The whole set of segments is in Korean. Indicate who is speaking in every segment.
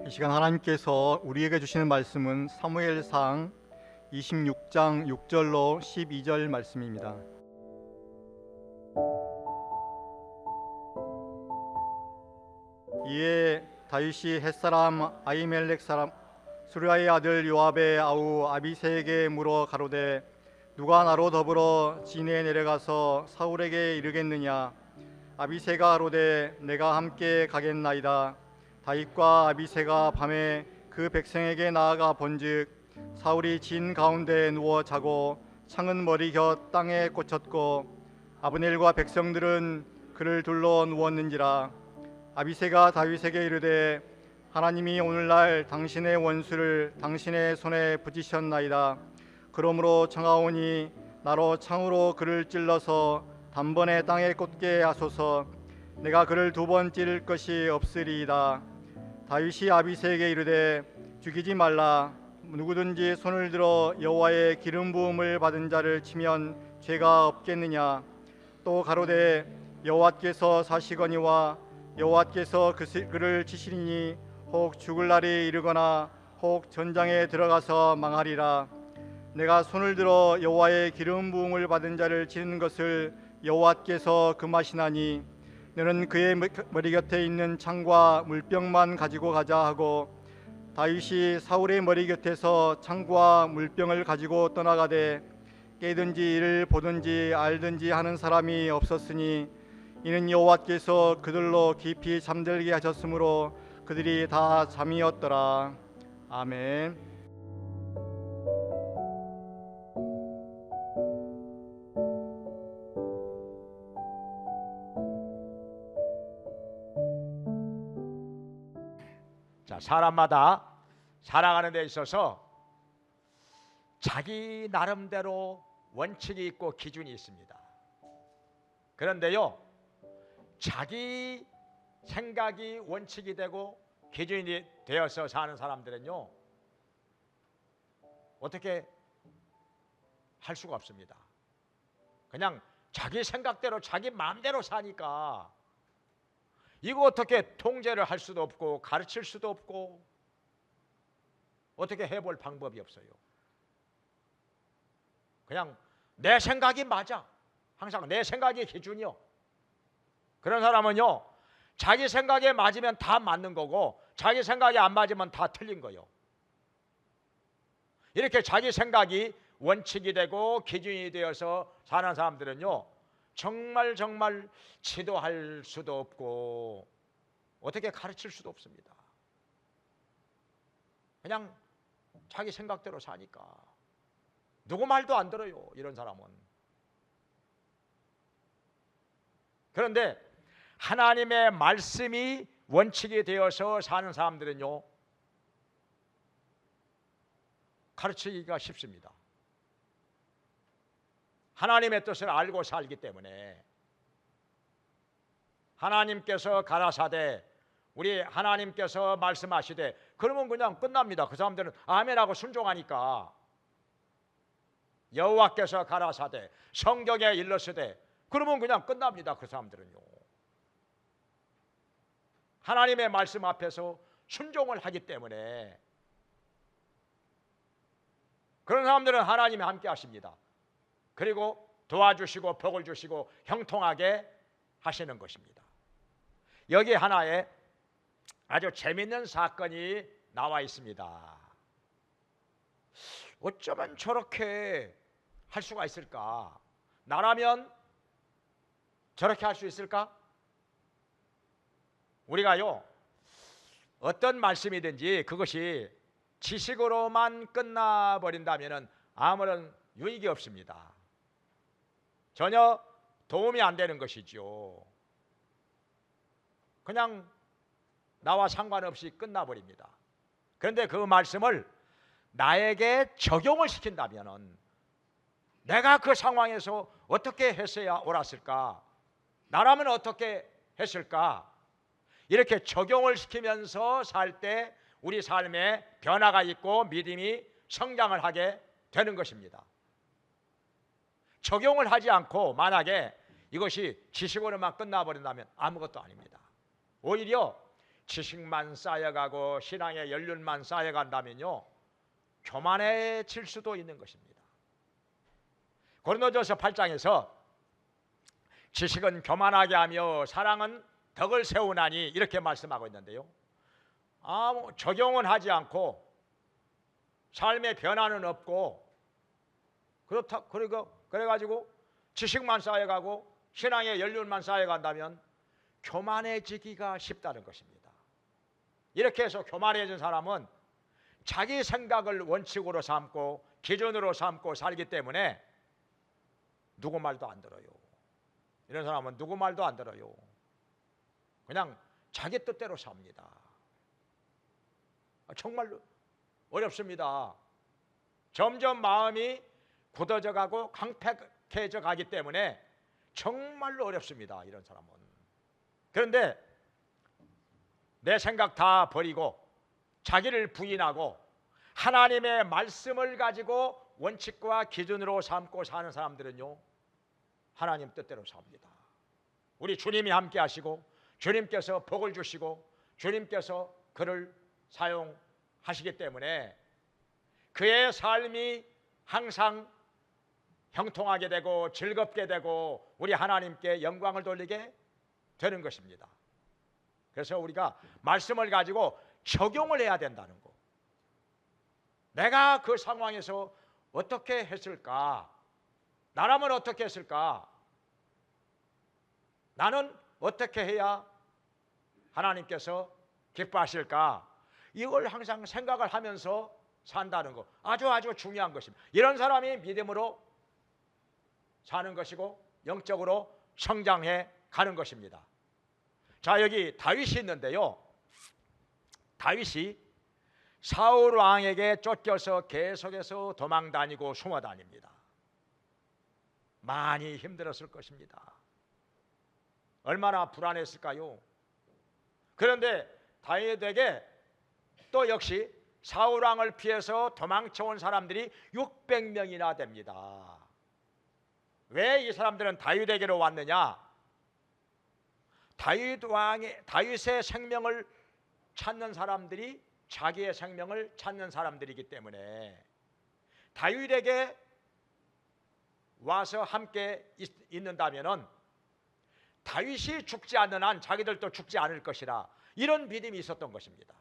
Speaker 1: 이 시간 하나님께서 우리에게 주시는 말씀은 사무엘상 26장 6절로 12절 말씀입니다. 이에 다윗이 햇사람 아히멜렉 사람 수르야의 아들 요압의 아우 아비새에게 물어 가로되 누가 나로 더불어 진에 내려가서 사울에게 이르겠느냐. 아비새가 가로되 내가 함께 가겠나이다. 다윗과 아비새가 밤에 그 백성에게 나아가 본즉 사울이 진 가운데 누워 자고 창은 머리 곁 땅에 꽂혔고 아브넬과 백성들은 그를 둘러 누웠는지라. 아비새가 다윗에게 이르되 하나님이 오늘날 당신의 원수를 당신의 손에 붙이셨나이다. 그러므로 청하오니 나로 창으로 그를 찔러서 단번에 땅에 꽂게 하소서. 내가 그를 두 번 찌를 것이 없으리이다. 다윗이 아비새에게 이르되 죽이지 말라. 누구든지 손을 들어 여호와의 기름 부음을 받은 자를 치면 죄가 없겠느냐. 또 가로되 여호와께서 사시거니와 여호와께서 그를 치시리니 혹 죽을 날이 이르거나 혹 전장에 들어가서 망하리라. 내가 손을 들어 여호와의 기름 부음을 받은 자를 치는 것을 여호와께서 금하시나니 너는 그의 머리 곁에 있는 창과 물병만 가지고 가자 하고 다윗이 사울의 머리 곁에서 창과 물병을 가지고 떠나가되 깨든지 이를 보든지 알든지 하는 사람이 없었으니 이는 여호와께서 그들로 깊이 잠들게 하셨으므로 그들이 다 잠이었더라. 아멘.
Speaker 2: 자, 사람마다 살아가는 데 있어서 자기 나름대로 원칙이 있고 기준이 있습니다. 그런데요, 자기 생각이 원칙이 되고 기준이 되어서 사는 사람들은요, 어떻게 할 수가 없습니다. 그냥 자기 생각대로 자기 마음대로 사니까 이거 어떻게 통제를 할 수도 없고 가르칠 수도 없고 어떻게 해볼 방법이 없어요. 그냥 내 생각이 맞아. 항상 내 생각이 기준이요. 그런 사람은요, 자기 생각에 맞으면 다 맞는 거고 자기 생각이 안 맞으면 다 틀린 거예요. 이렇게 자기 생각이 원칙이 되고 기준이 되어서 사는 사람들은요, 정말 지도할 수도 없고 어떻게 가르칠 수도 없습니다. 그냥 자기 생각대로 사니까 누구 말도 안 들어요, 이런 사람은. 그런데 하나님의 말씀이 원칙이 되어서 사는 사람들은요, 가르치기가 쉽습니다. 하나님의 뜻을 알고 살기 때문에 하나님께서 가라사대 우리 하나님께서 말씀하시되 그러면 그냥 끝납니다. 그 사람들은 아멘하고 순종하니까. 여호와께서 가라사대 성경에 일렀으되 그러면 그냥 끝납니다. 그 사람들은요, 하나님의 말씀 앞에서 순종을 하기 때문에 그런 사람들은 하나님이 함께 하십니다. 그리고 도와주시고 복을 주시고 형통하게 하시는 것입니다. 여기 하나의 아주 재미있는 사건이 나와 있습니다. 어쩌면 저렇게 할 수가 있을까? 나라면 저렇게 할 수 있을까? 우리가요, 어떤 말씀이든지 그것이 지식으로만 끝나버린다면 아무런 유익이 없습니다. 전혀 도움이 안 되는 것이죠. 그냥 나와 상관없이 끝나버립니다. 그런데 그 말씀을 나에게 적용을 시킨다면 내가 그 상황에서 어떻게 했어야 옳았을까? 나라면 어떻게 했을까? 이렇게 적용을 시키면서 살 때 우리 삶에 변화가 있고 믿음이 성장을 하게 되는 것입니다. 적용을 하지 않고 만약에 이것이 지식으로만 끝나버린다면 아무것도 아닙니다. 오히려 지식만 쌓여가고 신앙의 연륜만 쌓여간다면요, 교만해질 수도 있는 것입니다. 고린도전서 8장에서 지식은 교만하게 하며 사랑은 덕을 세우나니 이렇게 말씀하고 있는데요, 아무 적용은 하지 않고 삶의 변화는 없고 그래가지고 지식만 쌓여가고 신앙의 연륜만 쌓여간다면 교만해지기가 쉽다는 것입니다. 이렇게 해서 교만해진 사람은 자기 생각을 원칙으로 삼고 기준으로 삼고 살기 때문에 누구 말도 안 들어요. 이런 사람은 누구 말도 안 들어요. 그냥 자기 뜻대로 삽니다. 정말 어렵습니다. 점점 마음이 굳어져 가고 강팍해져 가기 때문에 정말로 어렵습니다. 이런 사람은. 그런데 내 생각 다 버리고 자기를 부인하고 하나님의 말씀을 가지고 원칙과 기준으로 삼고 사는 사람들은요, 하나님 뜻대로 삽니다. 우리 주님이 함께 하시고 주님께서 복을 주시고 주님께서 그를 사용하시기 때문에 그의 삶이 항상 형통하게 되고 즐겁게 되고 우리 하나님께 영광을 돌리게 되는 것입니다. 그래서 우리가 말씀을 가지고 적용을 해야 된다는 거. 내가 그 상황에서 어떻게 했을까? 나라면 어떻게 했을까? 나는 어떻게 해야 하나님께서 기뻐하실까? 이걸 항상 생각을 하면서 산다는 거, 아주 중요한 것입니다. 이런 사람이 믿음으로 사는 것이고 영적으로 성장해 가는 것입니다. 자, 여기 다윗이 있는데요, 다윗이 사울 왕에게 쫓겨서 계속해서 도망 다니고 숨어 다닙니다. 많이 힘들었을 것입니다. 얼마나 불안했을까요? 그런데 다윗에게 또 역시 사울 왕을 피해서 도망쳐온 사람들이 600명이나 됩니다. 왜 이 사람들은 다윗에게로 왔느냐? 다윗의 생명을 찾는 사람들이 자기의 생명을 찾는 사람들이기 때문에 다윗에게 와서 함께 있는다면은 다윗이 죽지 않는 한 자기들도 죽지 않을 것이라, 이런 믿음이 있었던 것입니다.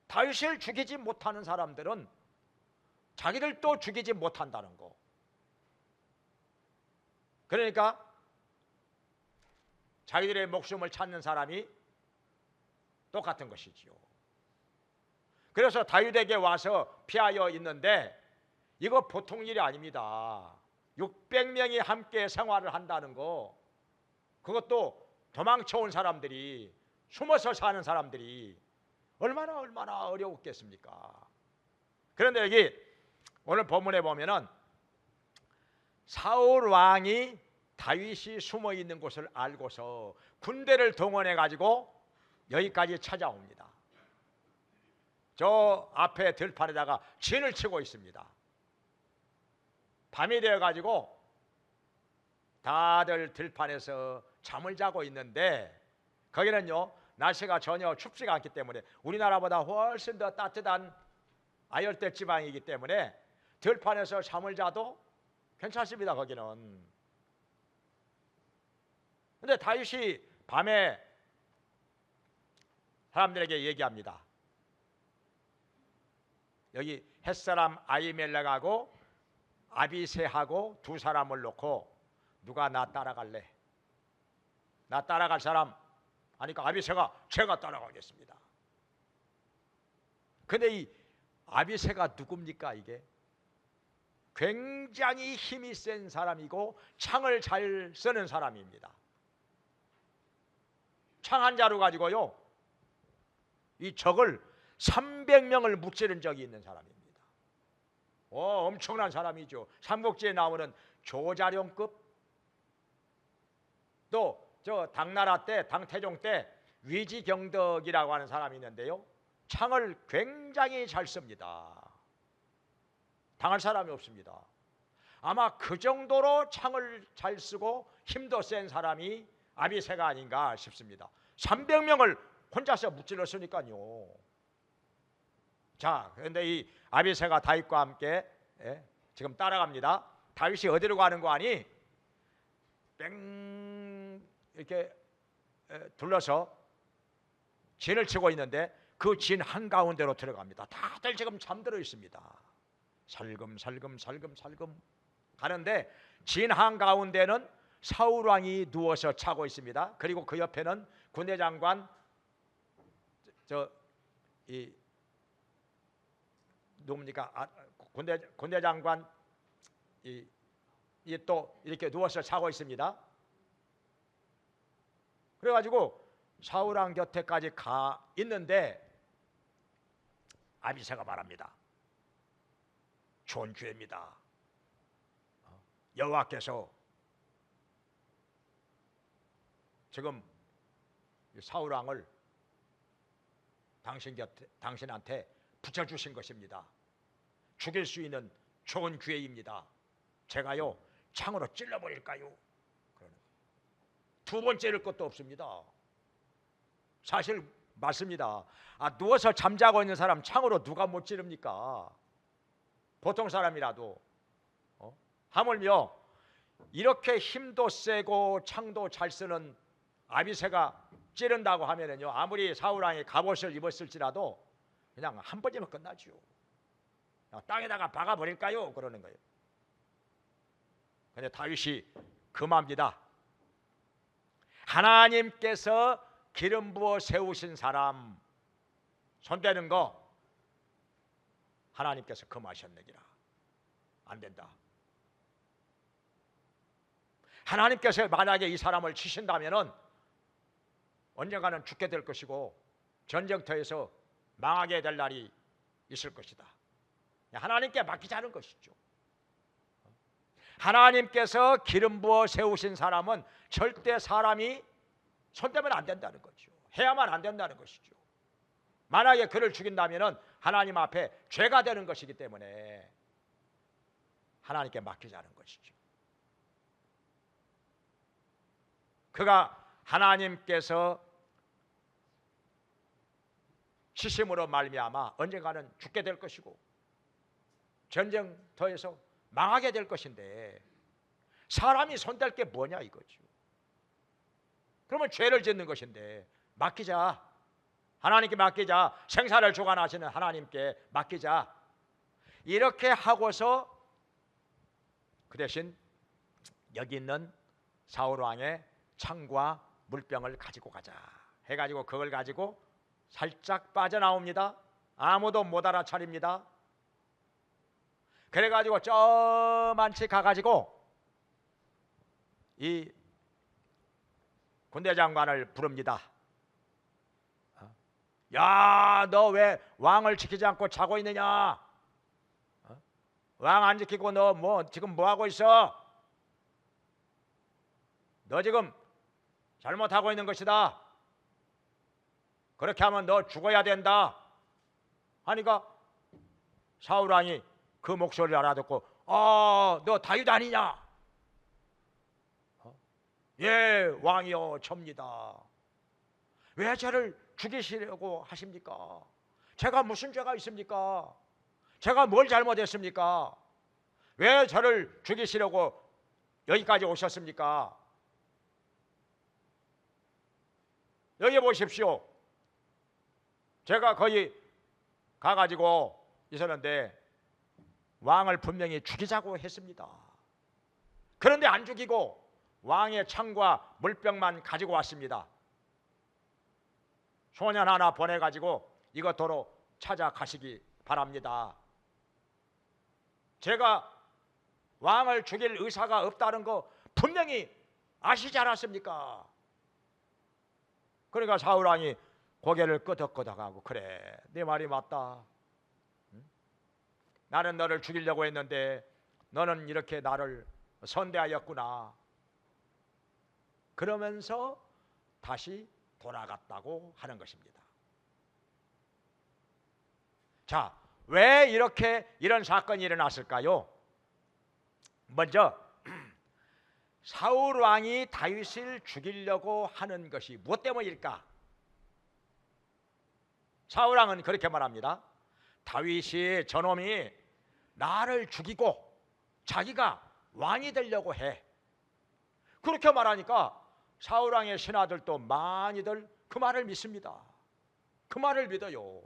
Speaker 2: 다윗을 죽이지 못하는 사람들은 자기들도 죽이지 못한다는 거. 그러니까 자기들의 목숨을 찾는 사람이 똑같은 것이지요. 그래서 다윗에게 와서 피하여 있는데 이거 보통 일이 아닙니다. 600명이 함께 생활을 한다는 거, 그것도 도망쳐온 사람들이, 숨어서 사는 사람들이 얼마나 어려웠겠습니까? 그런데 여기 오늘 본문에 보면은 사울 왕이 다윗이 숨어 있는 곳을 알고서 군대를 동원해 가지고 여기까지 찾아옵니다. 저 앞에 들판에다가 진을 치고 있습니다. 밤이 되어 가지고 다들 들판에서 잠을 자고 있는데 거기는요, 날씨가 전혀 춥지가 않기 때문에 우리나라보다 훨씬 더 따뜻한 아열대 지방이기 때문에 들판에서 잠을 자도 괜찮습니다. 거기는. 근데 다윗이 밤에 사람들에게 얘기합니다. 여기 햇사람 아히멜렉하고 아비새하고 두 사람을 놓고 누가 나 따라갈래? 나 따라갈 사람? 하니까 아비새가 제가 따라가겠습니다. 근데 이 아비새가 누굽니까? 이게 굉장히 힘이 센 사람이고 창을 잘 쓰는 사람입니다. 창 한 자루 가지고요, 이 적을 300명을 무찌른 적이 있는 사람입니다. 엄청난 사람이죠. 삼국지에 나오는 조자룡급, 또 저 당나라 때, 당태종 때 위지경덕이라고 하는 사람이 있는데요, 창을 굉장히 잘 씁니다. 당할 사람이 없습니다. 아마 그 정도로 창을 잘 쓰고 힘도 센 사람이 아비새가 아닌가 싶습니다. 300명을 혼자서 무찔렀으니까요. 자, 그런데 이 아비새가 다윗과 함께 지금 따라갑니다. 다윗이 어디로 가는 거 아니? 뺑 이렇게 둘러서 진을 치고 있는데 그 진 한가운데로 들어갑니다. 다들 지금 잠들어 있습니다. 살금살금 가는데 진 한가운데는 사울 왕이 누워서 자고 있습니다. 그리고 그 옆에는 군대 장관 누굽니까? 군대 장관 이 또 이렇게 누워서 자고 있습니다. 그래가지고 사울 왕 곁에까지 가 있는데 아비새가 말합니다. 좋은 기회입니다. 여호와께서 지금 사울 왕을 당신한테 붙여주신 것입니다. 죽일 수 있는 좋은 기회입니다. 제가요 창으로 찔러버릴까요? 두 번 찌를 것도 없습니다. 사실 맞습니다. 누워서 잠자고 있는 사람 창으로 누가 못 찌릅니까? 보통 사람이라도 하물며 이렇게 힘도 세고 창도 잘 쓰는 아비새가 찌른다고 하면은요, 아무리 사울왕이 갑옷을 입었을지라도 그냥 한 번이면 끝나죠. 땅에다가 박아버릴까요? 그러는 거예요. 근데 다윗이 금합니다. 하나님께서 기름 부어 세우신 사람 손대는 거 하나님께서 금하셨느니라. 안 된다. 하나님께서 만약에 이 사람을 치신다면은 언젠가는 죽게 될 것이고 전쟁터에서 망하게 될 날이 있을 것이다. 하나님께 맡기자는 것이죠. 하나님께서 기름 부어 세우신 사람은 절대 사람이 손대면 안 된다는 거죠. 해야만 안 된다는 것이죠. 만약에 그를 죽인다면 하나님 앞에 죄가 되는 것이기 때문에 하나님께 맡기자는 것이죠. 그가 하나님께서 치심으로 말미암아 언젠가는 죽게 될 것이고 전쟁터에서 망하게 될 것인데 사람이 손댈 게 뭐냐 이거죠. 그러면 죄를 짓는 것인데 맡기자. 하나님께 맡기자. 생사를 주관하시는 하나님께 맡기자. 이렇게 하고서 그 대신 여기 있는 사울 왕의 창과 물병을 가지고 가자 해가지고 그걸 가지고 살짝 빠져나옵니다. 아무도 못 알아차립니다. 그래가지고 저만치 가가지고 이 군대 장관을 부릅니다. 야, 너 왜 왕을 지키지 않고 자고 있느냐? 왕 안 지키고 너 지금 뭐 하고 있어? 너 지금 잘못하고 있는 것이다. 그렇게 하면 너 죽어야 된다. 하니까 사울 왕이 그 목소리를 알아듣고 너 다윗 아니냐? 예, 왕이여 접니다. 왜 저를 죽이시려고 하십니까? 제가 무슨 죄가 있습니까? 제가 뭘 잘못했습니까? 왜 저를 죽이시려고 여기까지 오셨습니까? 여기 보십시오. 제가 거기 가가지고 있었는데 왕을 분명히 죽이자고 했습니다. 그런데 안 죽이고 왕의 창과 물병만 가지고 왔습니다. 소년 하나 보내가지고 이것도로 찾아가시기 바랍니다. 제가 왕을 죽일 의사가 없다는 거 분명히 아시지 않았습니까? 그러니까 사울 왕이 고개를 끄덕끄덕하고 그래, 네 말이 맞다. 나는 너를 죽이려고 했는데 너는 이렇게 나를 선대하였구나. 그러면서 다시 돌아갔다고 하는 것입니다. 자, 왜 이런 사건이 일어났을까요? 먼저 사울 왕이 다윗을 죽이려고 하는 것이 무엇 때문일까? 사울 왕은 그렇게 말합니다. 다윗이 저놈이 나를 죽이고 자기가 왕이 되려고 해. 그렇게 말하니까 사울 왕의 신하들도 많이들 그 말을 믿습니다. 그 말을 믿어요.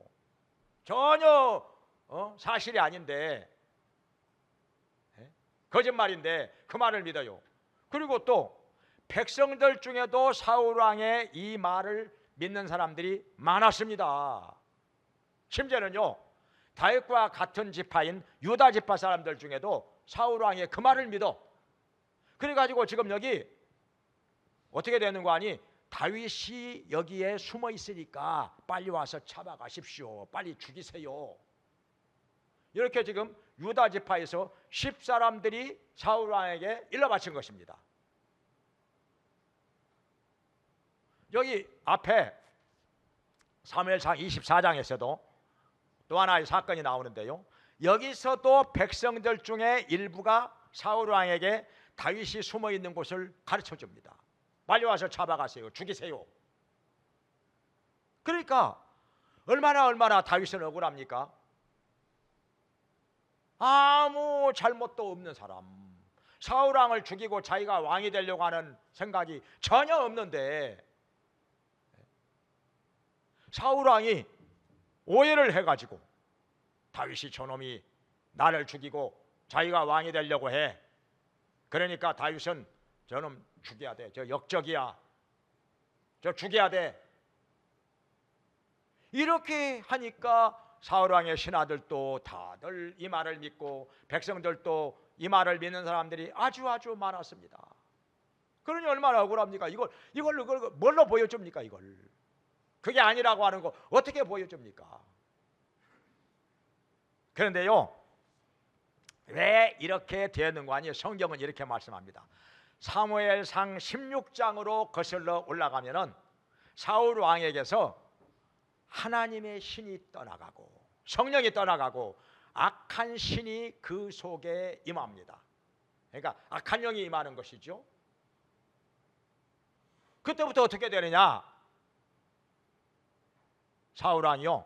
Speaker 2: 전혀 사실이 아닌데, 거짓말인데 그 말을 믿어요. 그리고 또 백성들 중에도 사울 왕의 이 말을 믿는 사람들이 많았습니다. 심지어는요, 다윗과 같은 지파인 유다 지파 사람들 중에도 사울 왕의 그 말을 믿어. 그래가지고 지금 여기 어떻게 되는 거 아니? 다윗이 여기에 숨어 있으니까 빨리 와서 잡아가십시오. 빨리 죽이세요. 이렇게 지금 유다 지파에서 10사람들이 사울 왕에게 일러 바친 것입니다. 여기 앞에 사무엘상 24장에서도 또 하나의 사건이 나오는데요, 여기서도 백성들 중에 일부가 사울 왕에게 다윗이 숨어 있는 곳을 가르쳐 줍니다. 빨리 와서 잡아가세요. 죽이세요. 그러니까 얼마나 다윗은 억울합니까? 아무 잘못도 없는 사람, 사울 왕을 죽이고 자기가 왕이 되려고 하는 생각이 전혀 없는데 사울 왕이 오해를 해가지고 다윗이 저놈이 나를 죽이고 자기가 왕이 되려고 해. 그러니까 다윗은 저놈 죽여야 돼. 저 역적이야. 저 죽여야 돼. 이렇게 하니까 사울 왕의 신하들도 다들 이 말을 믿고 백성들도 이 말을 믿는 사람들이 아주 많았습니다. 그러니 얼마나 억울합니까? 이걸 뭘로 보여줍니까? 이걸 그게 아니라고 하는 거 어떻게 보여줍니까? 그런데요, 왜 이렇게 되는 거 아니에요? 성경은 이렇게 말씀합니다. 사무엘상 16장으로 거슬러 올라가면은 사울 왕에게서 하나님의 신이 떠나가고 성령이 떠나가고 악한 신이 그 속에 임합니다. 그러니까 악한 영이 임하는 것이죠. 그때부터 어떻게 되느냐? 사울 왕이요,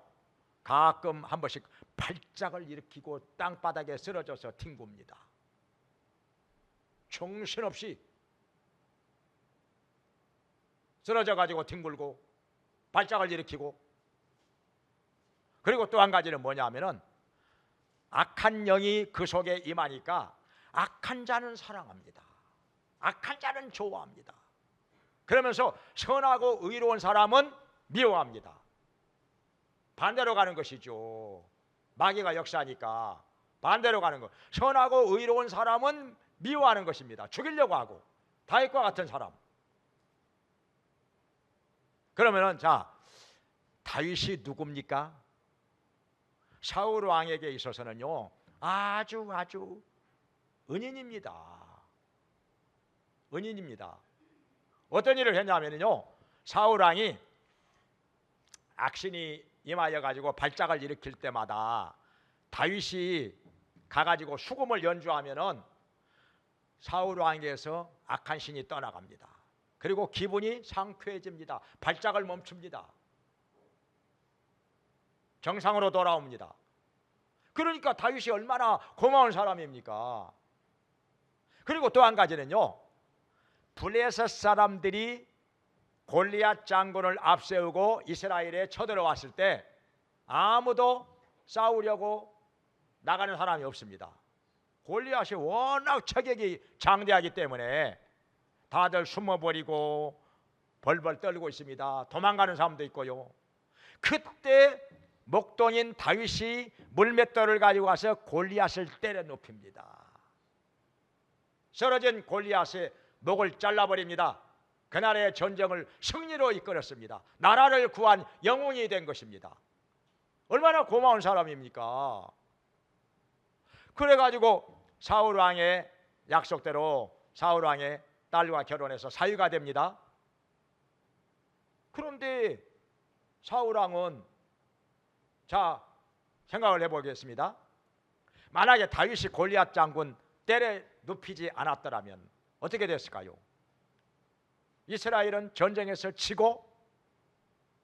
Speaker 2: 가끔 한 번씩 발작을 일으키고 땅바닥에 쓰러져서 뒹굽니다. 정신없이 쓰러져 가지고 뒹굴고 발작을 일으키고, 그리고 또 한 가지는 뭐냐면은 악한 영이 그 속에 임하니까 악한 자는 사랑합니다. 악한 자는 좋아합니다. 그러면서 선하고 의로운 사람은 미워합니다. 반대로 가는 것이죠. 마귀가 역사하니까 반대로 가는 것. 선하고 의로운 사람은 미워하는 것입니다. 죽이려고 하고, 다윗과 같은 사람. 그러면은 자, 다윗이 누굽니까? 사울 왕에게 있어서는요, 아주 은인입니다. 은인입니다. 어떤 일을 했냐면요, 사울 왕이 악신이 임하여 가지고 발작을 일으킬 때마다 다윗이 가가지고 수금을 연주하면은 사울 왕에게서 악한 신이 떠나갑니다. 그리고 기분이 상쾌해집니다. 발작을 멈춥니다. 정상으로 돌아옵니다. 그러니까 다윗이 얼마나 고마운 사람입니까? 그리고 또 한 가지는요, 블레셋 사람들이 골리앗 장군을 앞세우고 이스라엘에 쳐들어왔을 때 아무도 싸우려고 나가는 사람이 없습니다. 골리앗이 워낙 체격이 장대하기 때문에 다들 숨어버리고 벌벌 떨고 있습니다. 도망가는 사람도 있고요. 그때 목동인 다윗이 물맷돌을 가지고 가서 골리앗을 때려 눕힙니다. 쓰러진 골리앗의 목을 잘라버립니다. 그날의 전쟁을 승리로 이끌었습니다. 나라를 구한 영웅이 된 것입니다. 얼마나 고마운 사람입니까? 그래가지고 사울 왕의 약속대로 사울 왕의 딸과 결혼해서 사위가 됩니다. 그런데 사울 왕은, 자, 생각을 해보겠습니다. 만약에 다윗이 골리앗 장군 때려 눕히지 않았더라면 어떻게 됐을까요? 이스라엘은 전쟁에서 지고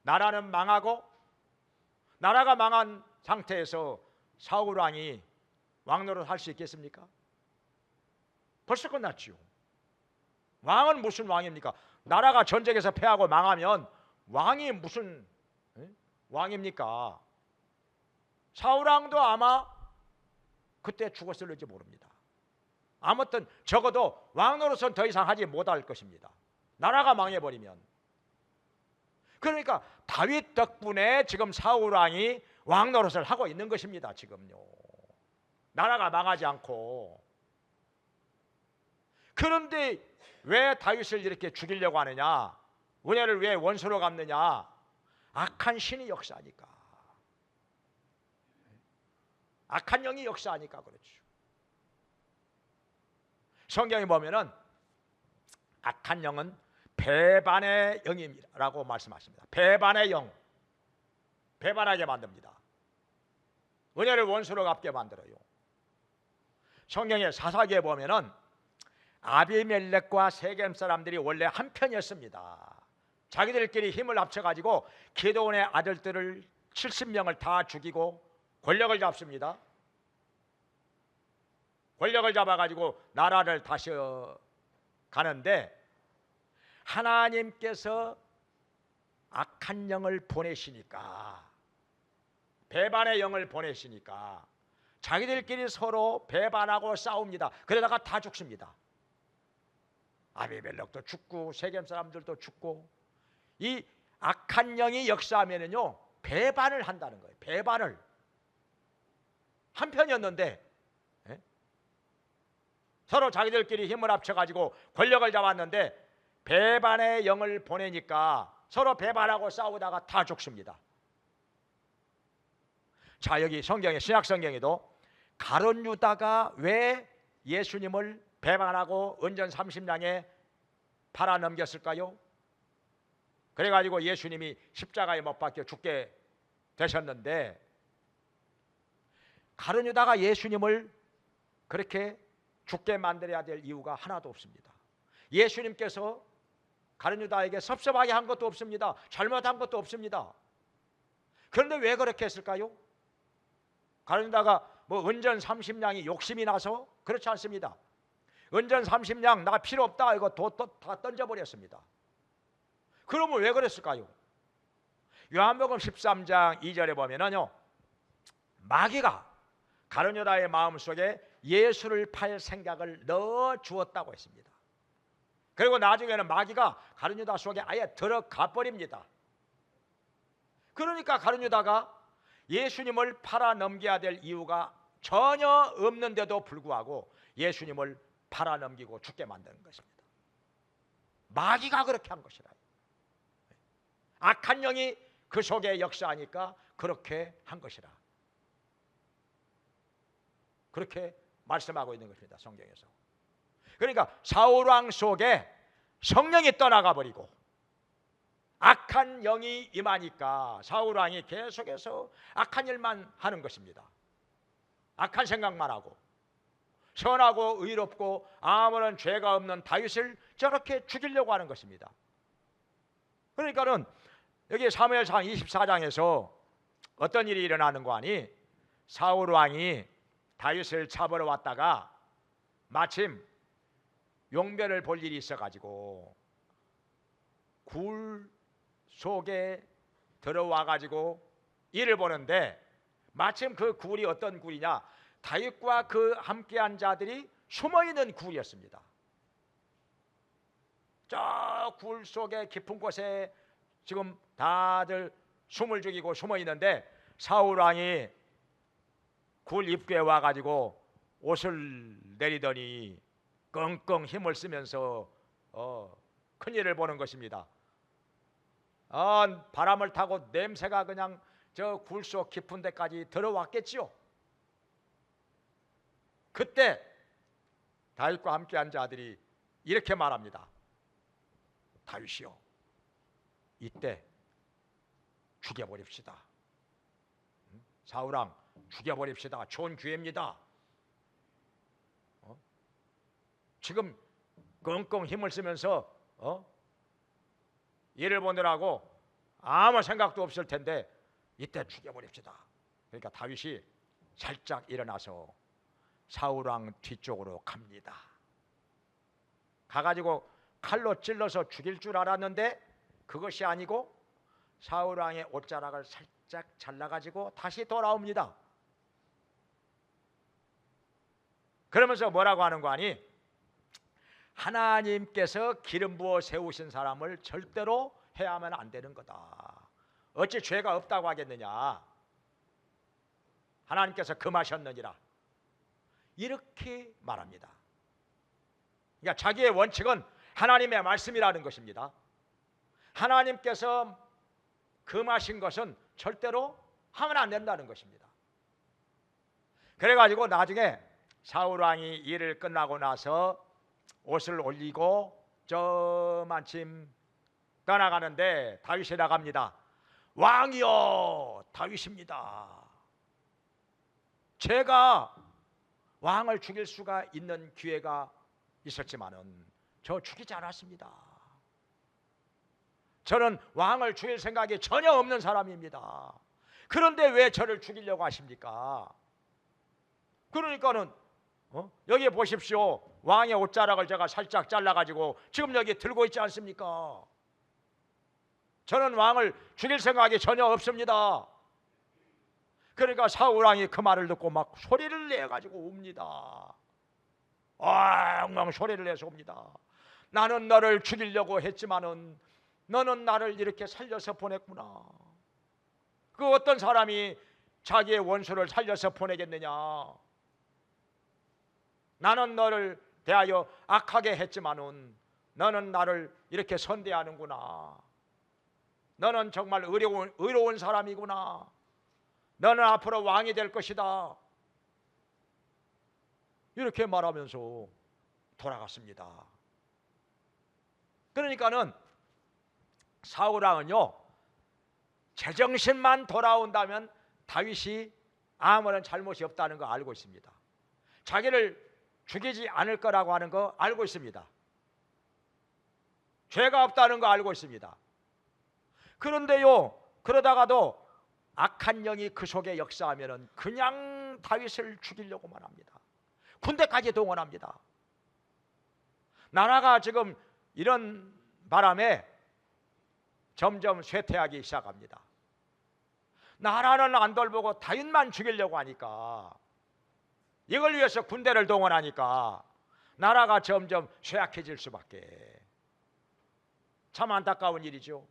Speaker 2: 나라는 망하고 나라가 망한 상태에서 사울 왕이 왕노릇 할 수 있겠습니까? 벌써 끝났지요. 왕은 무슨 왕입니까? 나라가 전쟁에서 패하고 망하면 왕이 무슨 왕입니까? 사울 왕도 아마 그때 죽었을지 모릅니다. 아무튼 적어도 왕노릇은 더 이상 하지 못할 것입니다. 나라가 망해버리면. 그러니까 다윗 덕분에 지금 사울 왕이 왕노릇을 하고 있는 것입니다. 지금요. 나라가 망하지 않고. 그런데 왜 다윗을 이렇게 죽이려고 하느냐? 은혜를 왜 원수로 갚느냐? 악한 신이 역사하니까. 악한 영이 역사하니까 그렇죠. 성경에 보면은 악한 영은 배반의 영이라고 말씀하십니다. 배반의 영, 배반하게 만듭니다. 은혜를 원수로 갚게 만들어요. 성경의 사사기에 보면은 아비멜렉과 세겜 사람들이 원래 한 편이었습니다. 자기들끼리 힘을 합쳐가지고 기드온의 아들들을 70명을 다 죽이고 권력을 잡습니다. 권력을 잡아가지고 나라를 다시 가는데 하나님께서 악한 영을 보내시니까, 배반의 영을 보내시니까 자기들끼리 서로 배반하고 싸웁니다. 그러다가 다 죽습니다. 아비멜렉도 죽고 세겜 사람들도 죽고. 이 악한 영이 역사하면은요 배반을 한다는 거예요. 배반을. 한 편이었는데 서로 자기들끼리 힘을 합쳐가지고 권력을 잡았는데 배반의 영을 보내니까 서로 배반하고 싸우다가 다 죽습니다. 자, 여기 성경에, 신약 성경에도 가룟 유다가 왜 예수님을 배반하고 은전 30냥에 팔아 넘겼을까요? 그래가지고 예수님이 십자가에 못 박혀 죽게 되셨는데, 가룟 유다가 예수님을 그렇게 죽게 만들어야 될 이유가 하나도 없습니다. 예수님께서 가룟 유다에게 섭섭하게 한 것도 없습니다. 잘못한 것도 없습니다. 그런데 왜 그렇게 했을까요? 가룟 유다가 뭐 은전 30냥이 욕심이 나서? 그렇지 않습니다. 은전 30냥 나 필요 없다 이거 다 던져버렸습니다. 그러면 왜 그랬을까요? 요한복음 13장 2절에 보면은요, 마귀가 가룟 유다의 마음속에 예수를 팔 생각을 넣어 주었다고 했습니다. 그리고 나중에는 마귀가 가룟 유다 속에 아예 들어가 버립니다. 그러니까 가룟 유다가 예수님을 팔아 넘겨야 될 이유가 전혀 없는데도 불구하고 예수님을 팔아 넘기고 죽게 만드는 것입니다. 마귀가 그렇게 한 것이라. 악한 영이 그 속에 역사하니까 그렇게 한 것이라. 그렇게 말씀하고 있는 것입니다. 성경에서. 그러니까 사울 왕 속에 성령이 떠나가 버리고 악한 영이 임하니까 사울 왕이 계속해서 악한 일만 하는 것입니다. 악한 생각만 하고, 선하고 의롭고 아무런 죄가 없는 다윗을 저렇게 죽이려고 하는 것입니다. 그러니까는 여기 사무엘상 24장에서 어떤 일이 일어나는 거 아니? 사울 왕이 다윗을 잡으러 왔다가 마침 용변을 볼 일이 있어가지고 굴 속에 들어와가지고 일을 보는데, 마침 그 굴이 어떤 굴이냐? 다윗과 그 함께한 자들이 숨어있는 굴이었습니다. 저 굴 속에 깊은 곳에 지금 다들 숨을 죽이고 숨어있는데, 사울 왕이 굴 입구에 와가지고 옷을 내리더니 끙끙 힘을 쓰면서 큰일을 보는 것입니다. 바람을 타고 냄새가 그냥 저 굴 속 깊은 데까지 들어왔겠지요. 그때 다윗과 함께한 자들이 이렇게 말합니다. 다윗이요, 이때 죽여버립시다. 사울왕 죽여버립시다. 좋은 기회입니다. 지금 끙끙 힘을 쓰면서 일을 보느라고 아무 생각도 없을 텐데 이때 죽여버립시다. 그러니까 다윗이 살짝 일어나서 사울왕 뒤쪽으로 갑니다. 가가지고 칼로 찔러서 죽일 줄 알았는데 그것이 아니고 사울왕의 옷자락을 살짝 잘라가지고 다시 돌아옵니다. 그러면서 뭐라고 하는 거 아니? 하나님께서 기름 부어 세우신 사람을 절대로 해야만 안 되는 거다. 어찌 죄가 없다고 하겠느냐? 하나님께서 금하셨느니라. 이렇게 말합니다. 그러니까 자기의 원칙은 하나님의 말씀이라는 것입니다. 하나님께서 금하신 것은 절대로 하면 안 된다는 것입니다. 그래가지고 나중에 사울왕이 일을 끝나고 나서 옷을 올리고 저만침 떠나가는데 다윗이 나갑니다. 왕이여, 다윗입니다. 제가 왕을 죽일 수가 있는 기회가 있었지만은 저 죽이지 않았습니다. 저는 왕을 죽일 생각이 전혀 없는 사람입니다. 그런데 왜 저를 죽이려고 하십니까? 그러니까는 여기 보십시오. 왕의 옷자락을 제가 살짝 잘라가지고 지금 여기 들고 있지 않습니까? 저는 왕을 죽일 생각이 전혀 없습니다. 그러니까 사울왕이 그 말을 듣고 막 소리를 내가지고 웁니다. 엉엉 소리를 내서 옵니다. 나는 너를 죽이려고 했지만은 너는 나를 이렇게 살려서 보냈구나. 그 어떤 사람이 자기의 원수를 살려서 보내겠느냐? 나는 너를 대하여 악하게 했지만은 너는 나를 이렇게 선대하는구나. 너는 정말 의로운 사람이구나. 너는 앞으로 왕이 될 것이다. 이렇게 말하면서 돌아갔습니다. 그러니까는 사울왕은요, 제정신만 돌아온다면 다윗이 아무런 잘못이 없다는 거 알고 있습니다. 자기를 죽이지 않을 거라고 하는 거 알고 있습니다. 죄가 없다는 거 알고 있습니다. 그런데요, 그러다가도 악한 영이 그 속에 역사하면은 그냥 다윗을 죽이려고만 합니다. 군대까지 동원합니다. 나라가 지금 이런 바람에 점점 쇠퇴하기 시작합니다. 나라는 안 돌보고 다윗만 죽이려고 하니까, 이걸 위해서 군대를 동원하니까 나라가 점점 쇠약해질 수밖에. 참 안타까운 일이죠.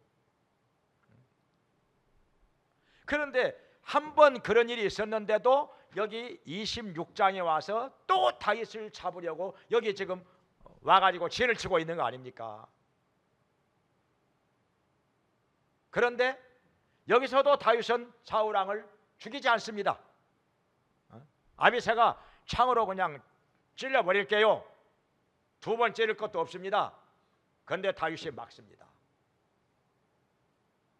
Speaker 2: 그런데 한 번 그런 일이 있었는데도 여기 26장에 와서 또 다윗을 잡으려고 여기 지금 와가지고 진을 치고 있는 거 아닙니까? 그런데 여기서도 다윗은 사울왕을 죽이지 않습니다. 아비새가 창으로 그냥 찔러버릴게요. 두 번 찌를 것도 없습니다. 그런데 다윗이 막습니다.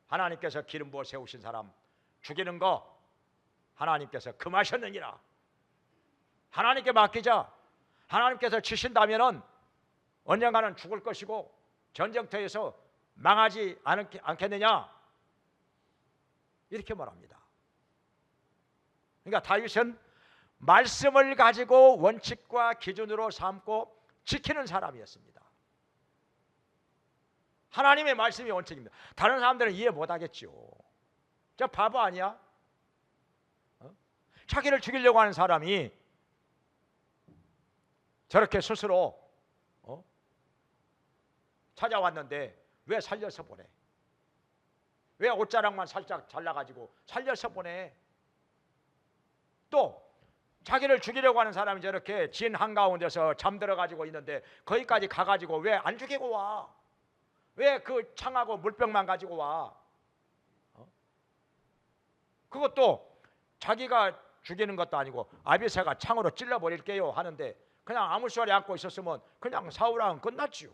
Speaker 2: 하나님께서 기름 부어 세우신 사람 죽이는 거 하나님께서 금하셨느니라. 하나님께 맡기자. 하나님께서 치신다면은 언젠가는 죽을 것이고 전쟁터에서 망하지 않겠느냐, 이렇게 말합니다. 그러니까 다윗은 말씀을 가지고 원칙과 기준으로 삼고 지키는 사람이었습니다. 하나님의 말씀이 원칙입니다. 다른 사람들은 이해 못하겠죠. 저 바보 아니야? 자기를 죽이려고 하는 사람이 저렇게 스스로 찾아왔는데 왜 살려서 보내? 왜 옷자락만 살짝 잘라가지고 살려서 보내? 또 자기를 죽이려고 하는 사람이 저렇게 진 한가운데서 잠들어가지고 있는데 거기까지 가가지고 왜 안 죽이고 와? 왜 그 창하고 물병만 가지고 와? 그것도 자기가 죽이는 것도 아니고 아비새가 창으로 찔러버릴게요 하는데 그냥 아무 소리 않고 있었으면 그냥 사울왕은 끝났지요.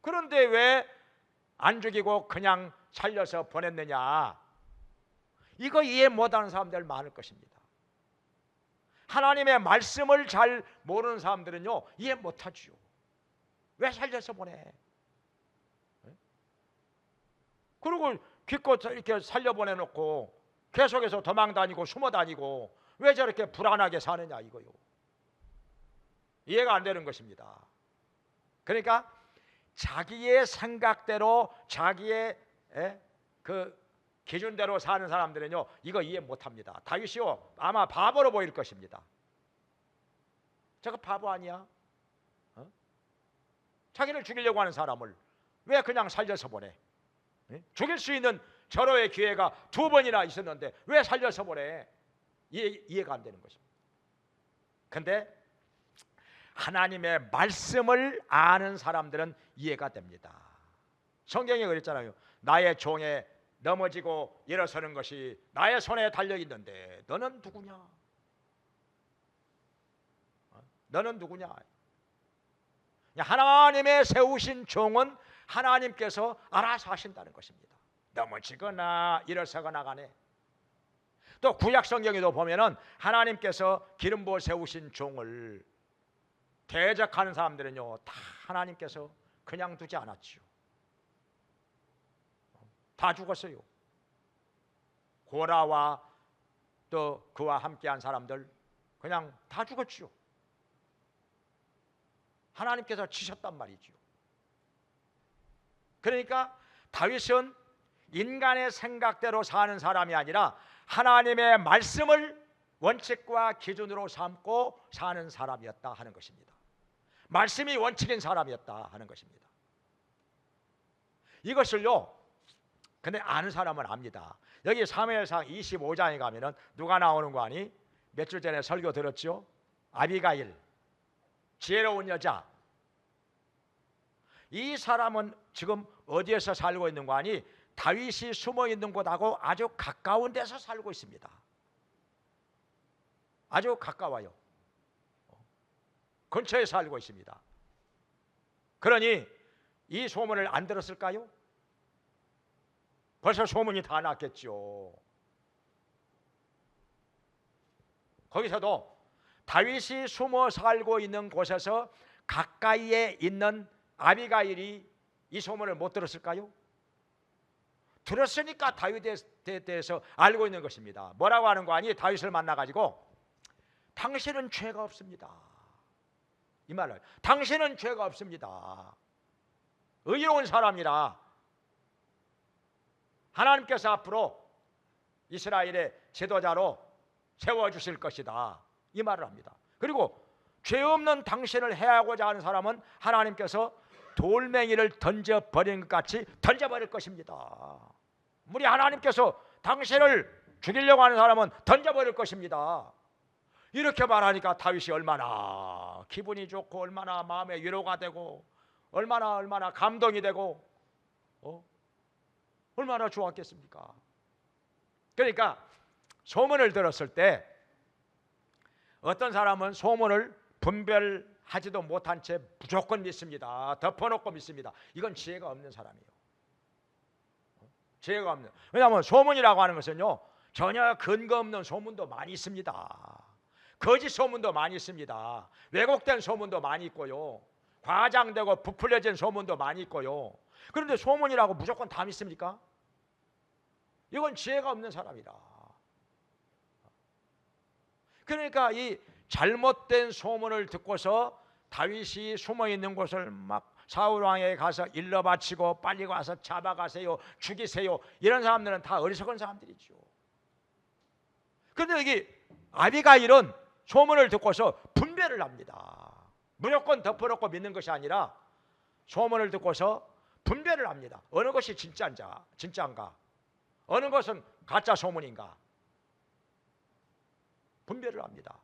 Speaker 2: 그런데 왜 안 죽이고 그냥 살려서 보냈느냐? 이거 이해 못하는 사람들 많을 것입니다. 하나님의 말씀을 잘 모르는 사람들은요 이해 못하지요. 왜 살려서 보내? 그리고 기껏 이렇게 살려보내놓고 계속해서 도망 다니고 숨어 다니고 왜 저렇게 불안하게 사느냐 이거요. 이해가 안 되는 것입니다. 그러니까 자기의 생각대로 자기의 그 기준대로 사는 사람들은요 이거 이해 못합니다. 다윗이요 아마 바보로 보일 것입니다. 저거 바보 아니야? 자기를 죽이려고 하는 사람을 왜 그냥 살려서 보내? 죽일 수 있는 절호의 기회가 2번이나 있었는데 왜 살려서 보내? 이해가 안 되는 것입니다. 근데 하나님의 말씀을 아는 사람들은 이해가 됩니다. 성경에 그랬잖아요. 나의 종에 넘어지고 일어서는 것이 나의 손에 달려 있는데 너는 누구냐? 너는 누구냐? 하나님의 세우신 종은 하나님께서 알아서 하신다는 것입니다. 넘어지거나 일어서거나 간에. 또 구약 성경에도 보면은 하나님께서 기름 부어 세우신 종을 대적하는 사람들은요 다 하나님께서 그냥 두지 않았지요. 다 죽었어요. 고라와 또 그와 함께한 사람들 그냥 다 죽었지요. 하나님께서 치셨단 말이지요. 그러니까 다윗은 인간의 생각대로 사는 사람이 아니라 하나님의 말씀을 원칙과 기준으로 삼고 사는 사람이었다 하는 것입니다. 말씀이 원칙인 사람이었다 하는 것입니다. 이것을요 근데 아는 사람은 압니다. 여기 사무엘상 25장에 가면은 누가 나오는 거 아니? 몇 주 전에 설교 들었죠? 아비가일, 지혜로운 여자. 이 사람은 지금 어디에서 살고 있는 거 아니? 다윗이 숨어 있는 곳하고 아주 가까운 데서 살고 있습니다. 아주 가까워요. 근처에 살고 있습니다. 그러니 이 소문을 안 들었을까요? 벌써 소문이 다 났겠죠. 거기서도 다윗이 숨어 살고 있는 곳에서 가까이에 있는 아비가일이 이 소문을 못 들었을까요? 들었으니까 다윗에 대해서 알고 있는 것입니다. 뭐라고 하는 거 아니? 다윗을 만나가지고 당신은 죄가 없습니다. 이 말을 당신은 죄가 없습니다. 의로운 사람이라 하나님께서 앞으로 이스라엘의 지도자로 세워주실 것이다. 이 말을 합니다. 그리고 죄 없는 당신을 해하고자 하는 사람은 하나님께서 돌멩이를 던져버리는 것 같이 던져버릴 것입니다. 우리 하나님께서 당신을 죽이려고 하는 사람은 던져버릴 것입니다. 이렇게 말하니까 다윗이 얼마나 기분이 좋고 얼마나 마음에 위로가 되고 얼마나 감동이 되고 얼마나 좋았겠습니까? 그러니까 소문을 들었을 때 어떤 사람은 소문을 분별하지도 못한 채 무조건 믿습니다. 덮어놓고 믿습니다. 이건 지혜가 없는 사람이에요. 지혜가 없는. 왜냐하면 소문이라고 하는 것은요 전혀 근거 없는 소문도 많이 있습니다. 거짓 소문도 많이 있습니다. 왜곡된 소문도 많이 있고요. 과장되고 부풀려진 소문도 많이 있고요. 그런데 소문이라고 무조건 다 믿습니까? 이건 지혜가 없는 사람이다. 그러니까 이 잘못된 소문을 듣고서 다윗이 숨어있는 곳을 막 사울왕에게 가서 일러 바치고 빨리 가서 잡아가세요, 죽이세요, 이런 사람들은 다 어리석은 사람들이죠. 그런데 여기 아비가일은 소문을 듣고서 분별을 합니다. 무조건 덮어놓고 믿는 것이 아니라 소문을 듣고서 분별을 합니다. 어느 것이 진짜인가, 어느 것은 가짜 소문인가 분별을 합니다.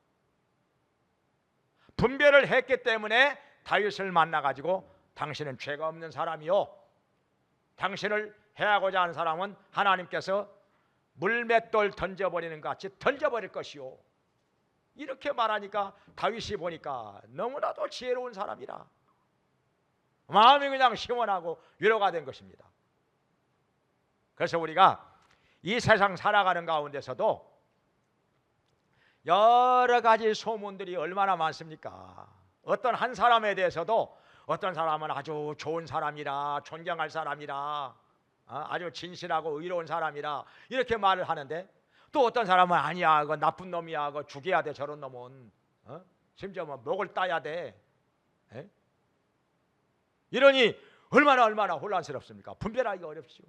Speaker 2: 분별을 했기 때문에 다윗을 만나가지고 당신은 죄가 없는 사람이요, 당신을 해하고자 하는 사람은 하나님께서 물맷돌 던져버리는 것 같이 던져버릴 것이요, 이렇게 말하니까 다윗이 보니까 너무나도 지혜로운 사람이라 마음이 그냥 시원하고 위로가 된 것입니다. 그래서 우리가 이 세상 살아가는 가운데서도 여러 가지 소문들이 얼마나 많습니까? 어떤 한 사람에 대해서도 어떤 사람은 아주 좋은 사람이라 존경할 사람이라 아주 진실하고 의로운 사람이라 이렇게 말을 하는데, 또 어떤 사람은 아니야, 그거 나쁜 놈이야, 그거 죽여야 돼, 저런 놈은. 심지어 뭐 목을 따야 돼. 에? 이러니 얼마나 혼란스럽습니까? 분별하기가 어렵지요.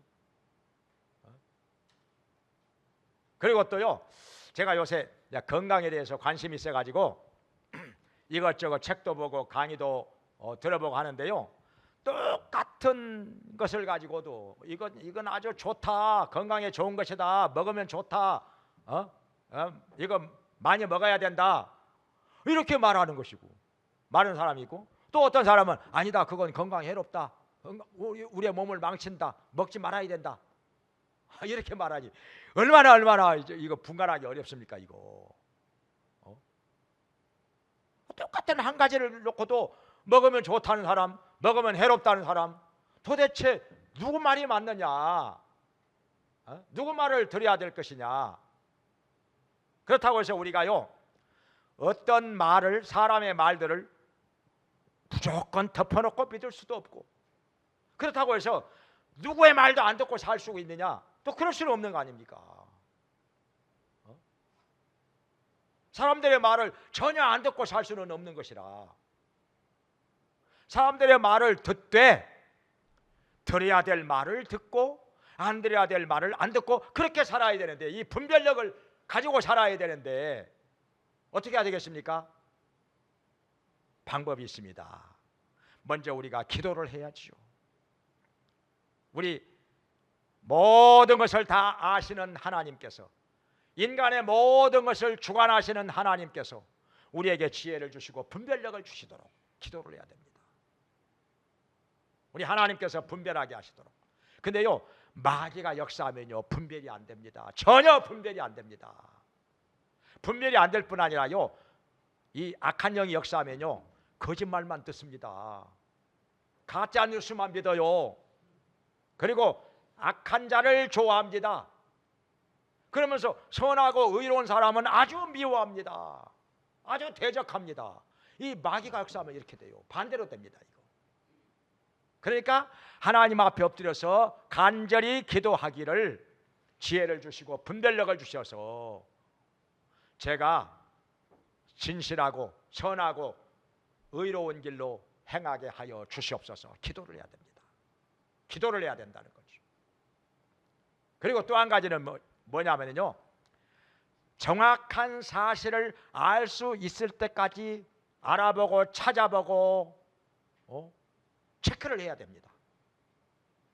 Speaker 2: 그리고 또요, 제가 요새 건강에 대해서 관심이 있어가지고 이것저것 책도 보고 강의도 들어보고 하는데요, 똑같은 것을 가지고도 이건 아주 좋다, 건강에 좋은 것이다, 먹으면 좋다, 이거 많이 먹어야 된다, 이렇게 말하는 것이고, 많은 사람이 있고, 또 어떤 사람은 아니다, 그건 건강에 해롭다, 우리의 몸을 망친다, 먹지 말아야 된다, 이렇게 말하니 얼마나 이거 분간하기 어렵습니까? 이거 똑같은 한 가지를 놓고도 먹으면 좋다는 사람, 먹으면 해롭다는 사람, 도대체 누구 말이 맞느냐? 누구 말을 들어야 될 것이냐? 그렇다고 해서 우리가요, 어떤 말을, 사람의 말들을 무조건 덮어놓고 믿을 수도 없고, 그렇다고 해서 누구의 말도 안 듣고 살 수 있느냐? 또 그럴 수는 없는 거 아닙니까? 사람들의 말을 전혀 안 듣고 살 수는 없는 것이라, 사람들의 말을 듣되 들어야 될 말을 듣고 안 들어야 될 말을 안 듣고 그렇게 살아야 되는데, 이 분별력을 가지고 살아야 되는데 어떻게 해야 되겠습니까? 방법이 있습니다. 먼저 우리가 기도를 해야지요. 우리 모든 것을 다 아시는 하나님께서, 인간의 모든 것을 주관하시는 하나님께서 우리에게 지혜를 주시고 분별력을 주시도록 기도를 해야 됩니다. 우리 하나님께서 분별하게 하시도록. 근데요, 마귀가 역사하면요, 분별이 안 됩니다. 전혀 분별이 안 됩니다. 분별이 안 될 뿐 아니라요, 이 악한 영이 역사하면요, 거짓말만 듣습니다. 가짜 뉴스만 믿어요. 그리고 악한 자를 좋아합니다. 그러면서 선하고 의로운 사람은 아주 미워합니다. 아주 대적합니다. 이 마귀가 역사하면 이렇게 돼요. 반대로 됩니다. 이거. 그러니까 하나님 앞에 엎드려서 간절히 기도하기를 지혜를 주시고 분별력을 주셔서 제가 진실하고 선하고 의로운 길로 행하게 하여 주시옵소서. 기도를 해야 됩니다. 기도를 해야 된다는 거죠. 그리고 또 한 가지는 뭐냐면요, 정확한 사실을 알 수 있을 때까지 알아보고 찾아보고 체크를 해야 됩니다.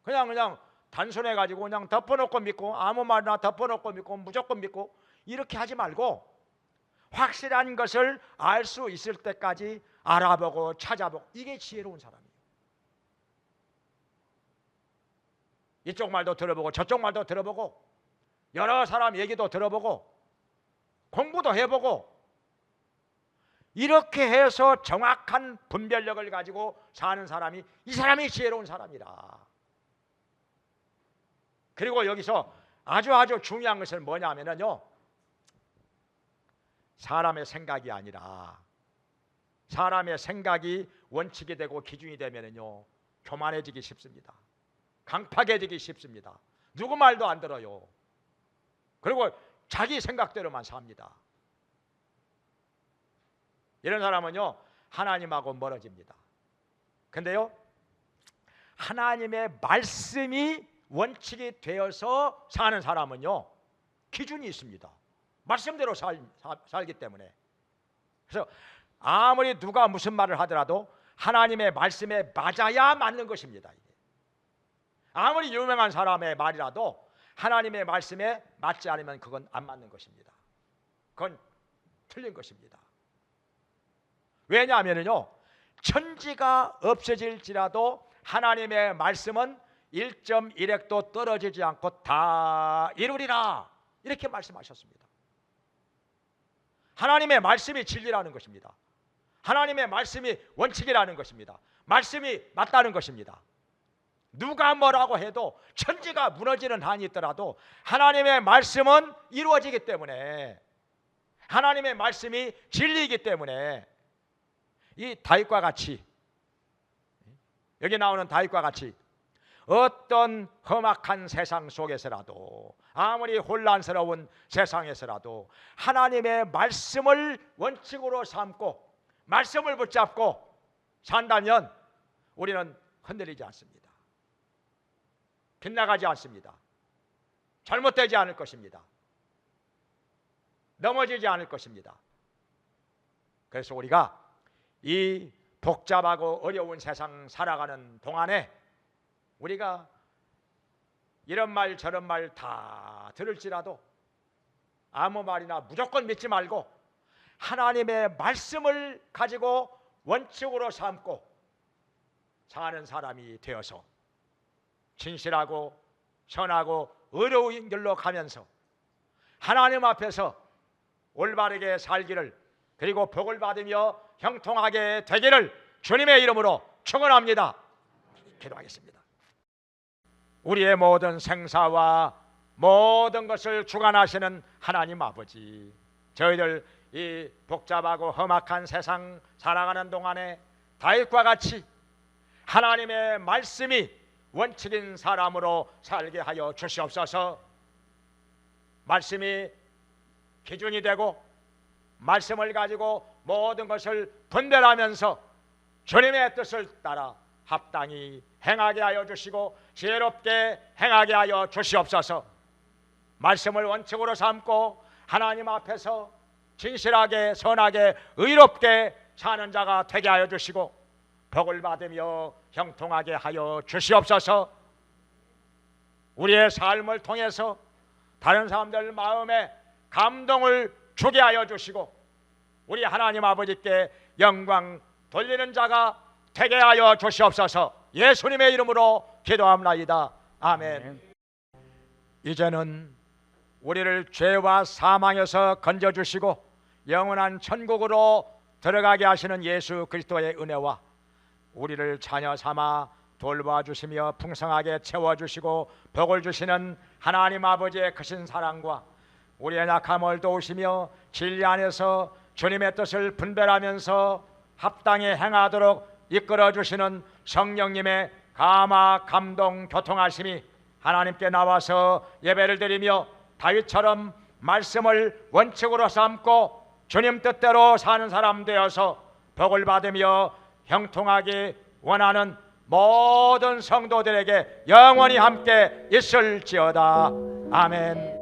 Speaker 2: 그냥 단순해 가지고 그냥 덮어놓고 믿고, 아무 말이나 덮어놓고 믿고 무조건 믿고 이렇게 하지 말고, 확실한 것을 알 수 있을 때까지 알아보고 찾아보고, 이게 지혜로운 사람이에요. 이쪽 말도 들어보고 저쪽 말도 들어보고 여러 사람 얘기도 들어보고 공부도 해보고, 이렇게 해서 정확한 분별력을 가지고 사는 사람이, 이 사람이 지혜로운 사람이라. 그리고 여기서 아주 중요한 것은 뭐냐면요, 사람의 생각이 아니라, 사람의 생각이 원칙이 되고 기준이 되면요, 교만해지기 쉽습니다. 강팍해지기 쉽습니다. 누구 말도 안 들어요. 그리고 자기 생각대로만 삽니다. 이런 사람은요, 하나님하고 멀어집니다. 근데요, 하나님의 말씀이 원칙이 되어서 사는 사람은요, 기준이 있습니다. 말씀대로 살기 때문에. 그래서 아무리 누가 무슨 말을 하더라도 하나님의 말씀에 맞아야 맞는 것입니다. 아무리 유명한 사람의 말이라도 하나님의 말씀에 맞지 않으면 그건 안 맞는 것입니다. 그건 틀린 것입니다. 왜냐하면요, 천지가 없어질지라도 하나님의 말씀은 1.1획도 떨어지지 않고 다 이루리라, 이렇게 말씀하셨습니다. 하나님의 말씀이 진리라는 것입니다. 하나님의 말씀이 원칙이라는 것입니다. 말씀이 맞다는 것입니다. 누가 뭐라고 해도, 천지가 무너지는 한이 있더라도 하나님의 말씀은 이루어지기 때문에, 하나님의 말씀이 진리이기 때문에, 이 다윗과 같이, 여기 나오는 다윗과 같이 어떤 험악한 세상 속에서라도, 아무리 혼란스러운 세상에서라도 하나님의 말씀을 원칙으로 삼고 말씀을 붙잡고 산다면 우리는 흔들리지 않습니다. 빗나가지 않습니다. 잘못되지 않을 것입니다. 넘어지지 않을 것입니다. 그래서 우리가 이 복잡하고 어려운 세상 살아가는 동안에 우리가 이런 말 저런 말 다 들을지라도 아무 말이나 무조건 믿지 말고 하나님의 말씀을 가지고 원칙으로 삼고 사는 사람이 되어서 진실하고 선하고 의로운 길로 가면서 하나님 앞에서 올바르게 살기를, 그리고 복을 받으며 형통하게 되기를 주님의 이름으로 축원합니다. 기도하겠습니다. 우리의 모든 생사와 모든 것을 주관하시는 하나님 아버지, 저희들 이 복잡하고 험악한 세상 살아가는 동안에 다윗과 같이 하나님의 말씀이 원칙인 사람으로 살게 하여 주시옵소서. 말씀이 기준이 되고 말씀을 가지고 모든 것을 분별하면서 주님의 뜻을 따라 합당히 행하게 하여 주시고 지혜롭게 행하게 하여 주시옵소서. 말씀을 원칙으로 삼고 하나님 앞에서 진실하게 선하게 의롭게 사는 자가 되게 하여 주시고 복을 받으며 형통하게 하여 주시옵소서. 우리의 삶을 통해서 다른 사람들 마음에 감동을 주게 하여 주시고 우리 하나님 아버지께 영광 돌리는 자가 되게 하여 주시옵소서. 예수님의 이름으로 기도합나이다. 아멘. 이제는 우리를 죄와 사망에서 건져주시고 영원한 천국으로 들어가게 하시는 예수 그리스도의 은혜와 우리를 자녀 삼아 돌봐주시며 풍성하게 채워주시고 복을 주시는 하나님 아버지의 크신 사랑과 우리의 약함을 도우시며 진리 안에서 주님의 뜻을 분별하면서 합당히 행하도록 이끌어주시는 성령님의 감화 감동 교통하심이 하나님께 나와서 예배를 드리며 다윗처럼 말씀을 원칙으로 삼고 주님 뜻대로 사는 사람 되어서 복을 받으며 형통하기 원하는 모든 성도들에게 영원히 함께 있을지어다. 아멘.